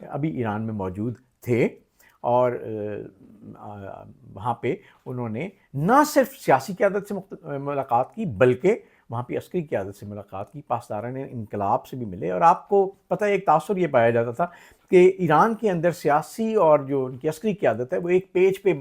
ابھی ایران میں موجود تھے، اور وہاں پہ انہوں نے نہ صرف سیاسی قیادت سے ملاقات کی، بلکہ وہاں پہ عسکری قیادت سے ملاقات کی، پاسداران انقلاب سے بھی ملے۔ اور آپ کو پتہ ہے ایک تاثر یہ پایا جاتا تھا کہ ایران کے اندر سیاسی اور جو ان کی عسکری قیادت ہے وہ ایک پیج پہ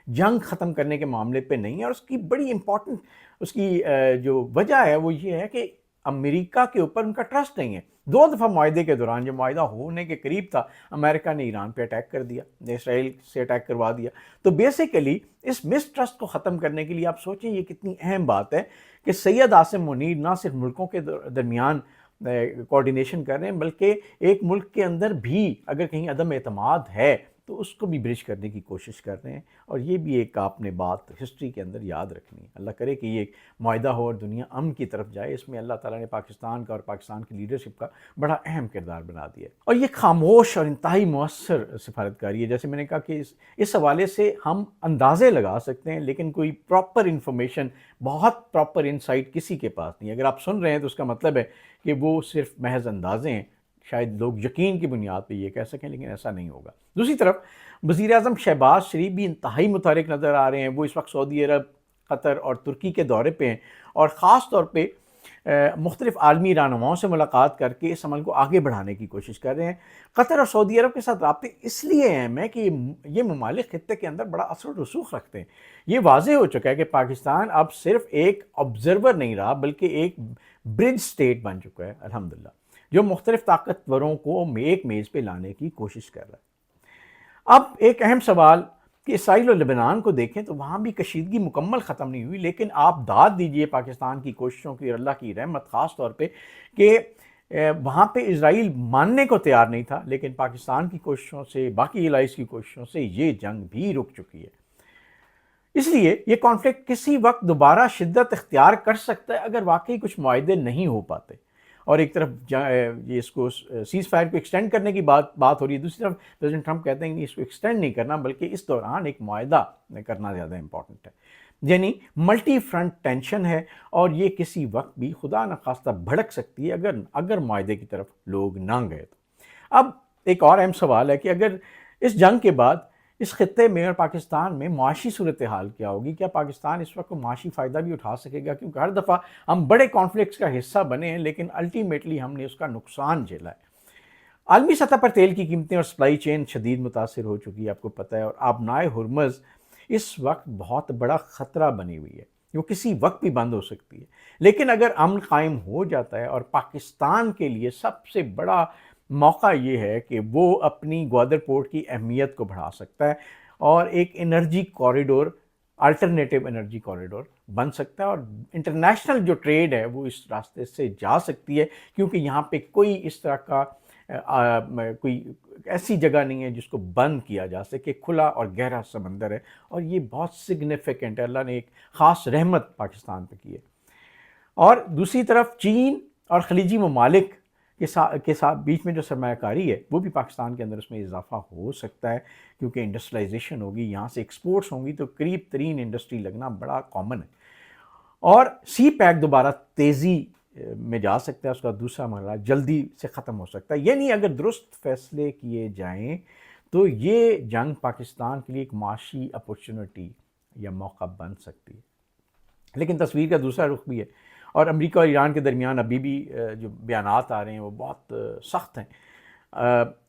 جنگ ختم کرنے کے معاملے پہ نہیں ہے، اور اس کی بڑی امپورٹنٹ اس کی جو وجہ ہے وہ یہ ہے کہ امریکہ کے اوپر ان کا ٹرسٹ نہیں ہے۔ 2 دفعہ معاہدے کے دوران، جو معاہدہ ہونے کے قریب تھا، امریکہ نے ایران پہ اٹیک کر دیا، اسرائیل سے اٹیک کروا دیا۔ تو بیسیکلی اس مس ٹرسٹ کو ختم کرنے کے لیے آپ سوچیں یہ کتنی اہم بات ہے کہ سید عاصم منیر نہ صرف ملکوں کے درمیان کوارڈینیشن کر رہے ہیں، بلکہ ایک ملک کے اندر بھی اگر کہیں عدم اعتماد ہے تو اس کو بھی برج کرنے کی کوشش کر رہے ہیں۔ اور یہ بھی ایک آپ نے بات ہسٹری کے اندر یاد رکھنی ہے۔ اللہ کرے کہ یہ ایک معاہدہ ہو اور دنیا امن کی طرف جائے۔ اس میں اللہ تعالیٰ نے پاکستان کا اور پاکستان کی لیڈرشپ کا بڑا اہم کردار بنا دیا ہے، اور یہ خاموش اور انتہائی مؤثر سفارتکاری ہے۔ جیسے میں نے کہا کہ اس حوالے سے ہم اندازے لگا سکتے ہیں، لیکن کوئی پراپر انفارمیشن، بہت پراپر انسائٹ کسی کے پاس نہیں ہے۔ اگر آپ سن رہے ہیں تو اس کا مطلب ہے کہ وہ صرف محض اندازے ہیں، شاید لوگ یقین کی بنیاد پہ یہ کہہ سکیں، لیکن ایسا نہیں ہوگا۔ دوسری طرف وزیر اعظم شہباز شریف بھی انتہائی متحرک نظر آ رہے ہیں۔ وہ اس وقت سعودی عرب، قطر اور ترکی کے دورے پہ ہیں، اور خاص طور پہ مختلف عالمی رہنماؤں سے ملاقات کر کے اس عمل کو آگے بڑھانے کی کوشش کر رہے ہیں۔ قطر اور سعودی عرب کے ساتھ رابطے اس لیے اہم ہیں کہ یہ ممالک خطے کے اندر بڑا اثر و رسوخ رکھتے ہیں۔ یہ واضح ہو چکا ہے کہ پاکستان اب صرف ایک آبزرور نہیں رہا، بلکہ ایک برج سٹیٹ بن چکا ہے الحمدللہ، جو مختلف طاقتوروں کو ایک میز پہ لانے کی کوشش کر رہا ہے۔ اب ایک اہم سوال کہ اسرائیل اور لبنان کو دیکھیں تو وہاں بھی کشیدگی مکمل ختم نہیں ہوئی، لیکن آپ داد دیجئے پاکستان کی کوششوں کی اور اللہ کی رحمت خاص طور پہ کہ وہاں پہ اسرائیل ماننے کو تیار نہیں تھا، لیکن پاکستان کی کوششوں سے، باقی الائز کی کوششوں سے یہ جنگ بھی رک چکی ہے۔ اس لیے یہ کانفلکٹ کسی وقت دوبارہ شدت اختیار کر سکتا ہے اگر واقعی کچھ معاہدے نہیں ہو پاتے، اور ایک طرف یہ اس کو سیز فائر کو ایکسٹینڈ کرنے کی بات ہو رہی ہے، دوسری طرف پریزیڈنٹ ٹرمپ کہتے ہیں کہ اس کو ایکسٹینڈ نہیں کرنا، بلکہ اس دوران ایک معاہدہ کرنا زیادہ امپورٹنٹ ہے۔ یعنی ملٹی فرنٹ ٹینشن ہے، اور یہ کسی وقت بھی خدا نخواستہ بھڑک سکتی ہے اگر معاہدے کی طرف لوگ نہ گئے تو۔ اب ایک اور اہم سوال ہے کہ اگر اس جنگ کے بعد اس خطے میں اور پاکستان میں معاشی صورتحال کیا ہوگی؟ کیا پاکستان اس وقت کو معاشی فائدہ بھی اٹھا سکے گا؟ کیونکہ ہر دفعہ ہم بڑے کانفلکٹس کا حصہ بنے ہیں، لیکن الٹیمیٹلی ہم نے اس کا نقصان جھیلا ہے۔ عالمی سطح پر تیل کی قیمتیں اور سپلائی چین شدید متاثر ہو چکی ہے، آپ کو پتہ ہے، اور آبنائے ہرمز اس وقت بہت بڑا خطرہ بنی ہوئی ہے، وہ کسی وقت بھی بند ہو سکتی ہے۔ لیکن اگر امن قائم ہو جاتا ہے، اور پاکستان کے لیے سب سے بڑا موقع یہ ہے کہ وہ اپنی گوادر پورٹ کی اہمیت کو بڑھا سکتا ہے، اور ایک energy corridor, alternative energy corridor بن سکتا ہے، اور انٹرنیشنل جو ٹریڈ ہے وہ اس راستے سے جا سکتی ہے، کیونکہ یہاں پہ کوئی اس طرح کا کوئی ایسی جگہ نہیں ہے جس کو بند کیا جا سکے، کھلا اور گہرا سمندر ہے، اور یہ بہت سگنیفیکنٹ ہے۔ اللہ نے ایک خاص رحمت پاکستان پہ کی ہے۔ اور دوسری طرف چین اور خلیجی ممالک کے ساتھ بیچ میں جو سرمایہ کاری ہے وہ بھی پاکستان کے اندر اس میں اضافہ ہو سکتا ہے، کیونکہ انڈسٹریلائزیشن ہوگی، یہاں سے ایکسپورٹس ہوں گی، تو قریب ترین انڈسٹری لگنا بڑا کامن ہے۔ اور سی پیک دوبارہ تیزی میں جا سکتا ہے، اس کا دوسرا مرحلہ جلدی سے ختم ہو سکتا ہے۔ یعنی اگر درست فیصلے کیے جائیں تو یہ جنگ پاکستان کے لیے ایک معاشی اپورچونٹی یا موقع بن سکتی ہے، لیکن تصویر کا دوسرا رخ بھی ہے، اور امریکہ اور ایران کے درمیان ابھی بھی جو بیانات آ رہے ہیں وہ بہت سخت ہیں۔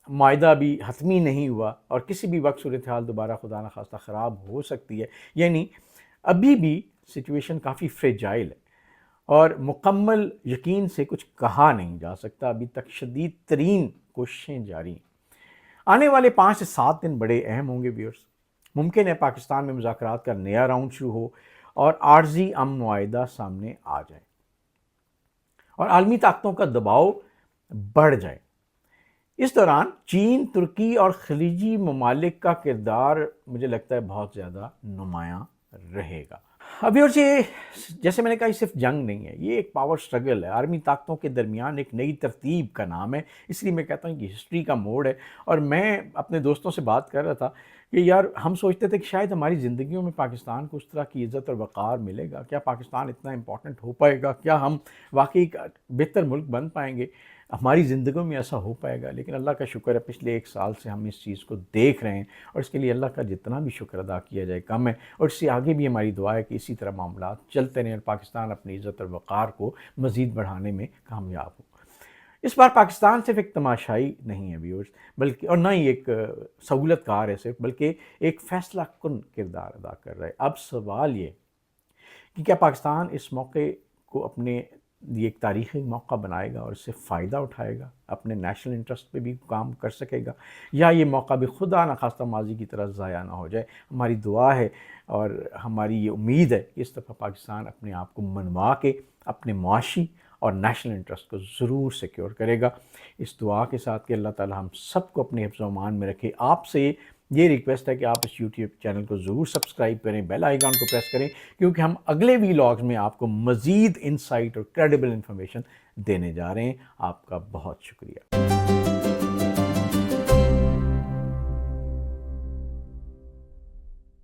معاہدہ بھی حتمی نہیں ہوا، اور کسی بھی وقت صورتحال دوبارہ خدا نخواستہ خراب ہو سکتی ہے۔ یعنی ابھی بھی سچویشن کافی فریجائل ہے، اور مکمل یقین سے کچھ کہا نہیں جا سکتا، ابھی تک شدید ترین کوششیں جاری ہیں۔ آنے والے 5 سے 7 دن بڑے اہم ہوں گے ویورز۔ ممکن ہے پاکستان میں مذاکرات کا نیا راؤنڈ شروع ہو، اور عارضی امن معاہدہ سامنے آ جائے، اور عالمی طاقتوں کا دباؤ بڑھ جائے۔ اس دوران چین، ترکی اور خلیجی ممالک کا کردار مجھے لگتا ہے بہت زیادہ نمایاں رہے گا۔ ابھی اور جیسے میں نے کہا، یہ صرف جنگ نہیں ہے، یہ ایک پاور سٹرگل ہے، عالمی طاقتوں کے درمیان ایک نئی ترتیب کا نام ہے۔ اس لیے میں کہتا ہوں کہ ہسٹری کا موڑ ہے، اور میں اپنے دوستوں سے بات کر رہا تھا کہ یار ہم سوچتے تھے کہ شاید ہماری زندگیوں میں پاکستان کو اس طرح کی عزت اور وقار ملے گا، کیا پاکستان اتنا امپورٹنٹ ہو پائے گا، کیا ہم واقعی ایک بہتر ملک بن پائیں گے، ہماری زندگیوں میں ایسا ہو پائے گا. لیکن اللہ کا شکر ہے پچھلے 1 سال سے ہم اس چیز کو دیکھ رہے ہیں، اور اس کے لیے اللہ کا جتنا بھی شکر ادا کیا جائے کم ہے. اور اس سے آگے بھی ہماری دعا ہے کہ اسی طرح معاملات چلتے رہیں اور پاکستان اپنی عزت اور وقار کو مزید بڑھانے میں کامیاب ہو. اس بار پاکستان صرف ایک تماشائی نہیں ہے ویورز، بلکہ اور نہ ہی ایک سہولت کار ہے صرف، بلکہ ایک فیصلہ کن کردار ادا کر رہا ہے. اب سوال یہ کہ کیا پاکستان اس موقع کو اپنے یہ ایک تاریخی موقع بنائے گا اور اس سے فائدہ اٹھائے گا، اپنے نیشنل انٹرسٹ پہ بھی کام کر سکے گا، یا یہ موقع بھی خدا نخواستہ ماضی کی طرح ضائع نہ ہو جائے. ہماری دعا ہے اور ہماری یہ امید ہے کہ اس دفعہ پاکستان اپنے آپ کو منوا کے اپنے معاشی اور نیشنل انٹرسٹ کو ضرور سیکیور کرے گا. اس دعا کے ساتھ کہ اللہ تعالی ہم سب کو اپنے حفظ و امان میں رکھے. آپ سے یہ ریکویسٹ ہے کہ آپ اس یوٹیوب چینل کو ضرور سبسکرائب کریں، بیل آئیکن کو پریس کریں، کیونکہ ہم اگلے ویلاگز میں آپ کو مزید انسائٹ اور کریڈیبل انفارمیشن دینے جا رہے ہیں. آپ کا بہت شکریہ.